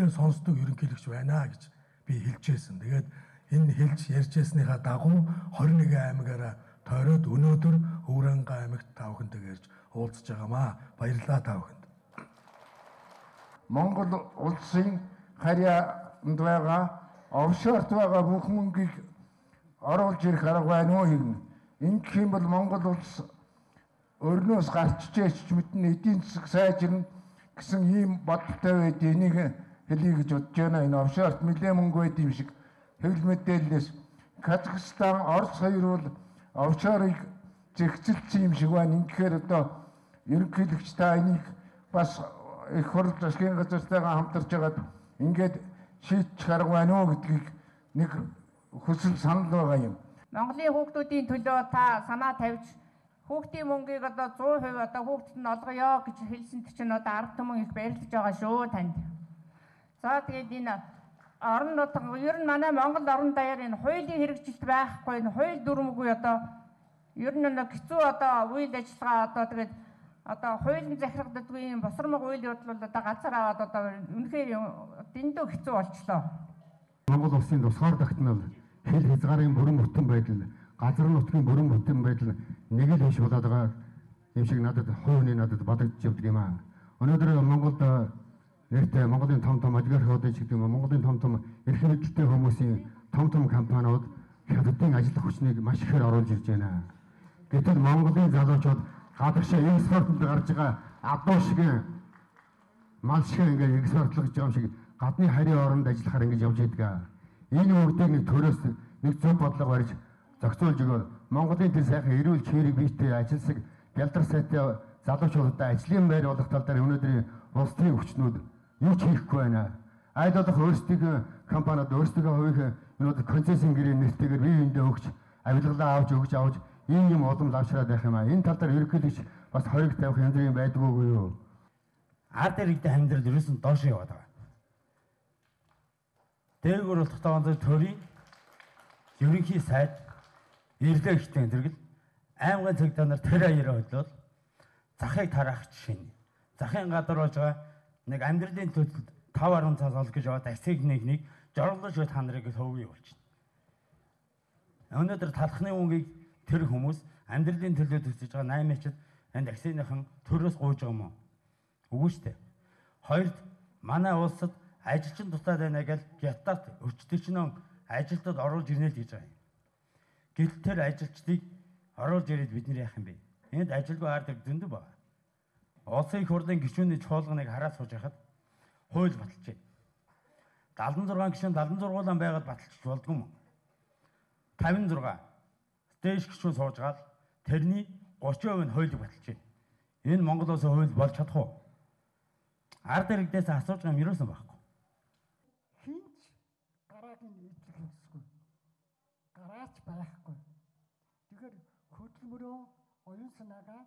хүлээн сонсдог ерөнхийлөгч байна гэж би хэлчихсэн. Тэгээд энэ хэлж ярьжсныхаа дагуу 21 аймагаараа тойроод өнөөдөр Өвранга аймагт тавхантай ярьж уулзж байгаамаа. Баярлалаа тавханд. Монгол улсын харьяанд байгаа офшорт байгаа бүх мөнгийг оруулж ирэх арга байна уу юм. Энэ гэх юм бол Монгол улс өрнөөс гарч чийч мэдэн эдийн засаг сайжирна гэсэн ийм бодолтой байд энийг хэлье гэж бодож байна. Энэ офшорт нэлээд мөнгө байд юм шиг хэвлэл мэдээлэлээс Казахстан, Орос хоёр бол офшорыг зэгцэлсэн юм шиг байна. Тэгэхээр одоо ерөнхийлөгч та энийг бас их хурл засгийн газартайгаа хамтарч байгаад ингээд шийдчих арга байна уу гэдгийг нэг хүсэл санал байгаа юм. Монголын хүүхдүүдийн төлөө та санаа тавьж хүүхдийн мөнгийг одоо 100% одоо хүүхдэд нь олгоё гэж хэлсэнд чинь одоо арга түмэн их баярлаж байгаа шүү танд. За тэгээд энэ орон нутаг ер нь манай Монгол орон даяар энэ хуулийн хэрэгжилт байхгүй энэ хууль дүрмгүй одоо ер нь нэг хэцүү одоо үйл ажиллагаа одоо тэгээд одоо хуулийн захирагддаггүй юм босромог үйл явдал бол одоо газар аваад одоо үнэхээр дэндүү хэцүү болчлоо. Монгол улсын тусгаар тогтнол хил хязгаарын бүрэн бүтэн байдал, газар нутгийн бүрэн бүтэн байдал нэг л биш болоод байгаа юм шиг надад хувийн надад бодогдож явдаг юм аа. Өнөөдөр Монголд нэртэй Монголын том олигархууд ч гэдэг юм Монголын том эрх мэдэлтэй хүмүүсийн том компаниуд хятадын ажил хүчнийг маш ихээр оруулж ирж байна. Гэтэл Монголын залуучууд гадагшаа экспортод гарч байгаа адуу шиг мал шиг ингээд экспортлогж байгаа юм шиг гадны харийн оронд ажиллахаар ингэж явж байдаг. Энэ үгдийг нэг төрөөс нэг зөв бодлого барьж зохицуулж өгөө. Монголын тэр сайхан эрүүл чирэг биетэй ажилсаг бялдар сайтай залуучуудад ажлын байр болох тал дээр өнөөдрийн улс төрийн хүчнүүд юу ч хийхгүй байна. Аль болох өөрсдөө компаниуд өөрсдөө хувийн өнөөдөр концессийн гэрээ нэртэйгээр бие биендээ өгч авилгалаа авч ийм юм улам лавшраад байх юм аа. Энэ тал дээр ерөнхийлөгч бас хориг тавих хэмжээ байдгүй юу? Ард иргэдийн амьдрал ерөөсөн доош яваад байгаа. Дээгүүр болох тоонд төрийн ерөнхий сайд ирлээ ихтэй зэрэгэл аймгийн цагдаа нар тэр аяараа хөдлөл захыг тараах жишээ нь. Захын гадар болж байгаа нэг амьдралын төлөлд 5.10 цаг олох гэж байгаа таксиг нэг жорлож бай та нарыг хөвгий болчихно. Өнөөдөр талхны мөнгийг тэр хүмүүс амьдралын төлөө төсөж байгаа 8-ачд энэ таксиныхан төрөөс гуйж байгаа юм уу? Үгүй шүү дээ. Хоёрд манай улсад ажилчин дутаад байна гэж хятад өчтөрчнөө ажилтад оруулж ирнэ л гэж байгаа юм. Гэтэл тэр ажилчдыг оруулж ирээд бид нар яах юм бэ? Энд ажилгүй ард зөндөө байна. Улсын их хурлын гишүүний чуулганыг хараад сууж байхад хууль баталж байна. 76 гишүүн 76-уулан байгаад баталчих болдгүй юм. 56 стэйж гишүүн сууж гал тэрний 30% нь хуулийг баталж байна. Энэ Монгол улсын хууль болж чадах уу? Ард иргэдээс асууж байгаа юм ерөөсөн байхгүй. Хинч гарааг нь нийтлэх ёсгүй. Гараач байхгүй. Тэгэхээр хөдөлмөрөө оюун санаагаа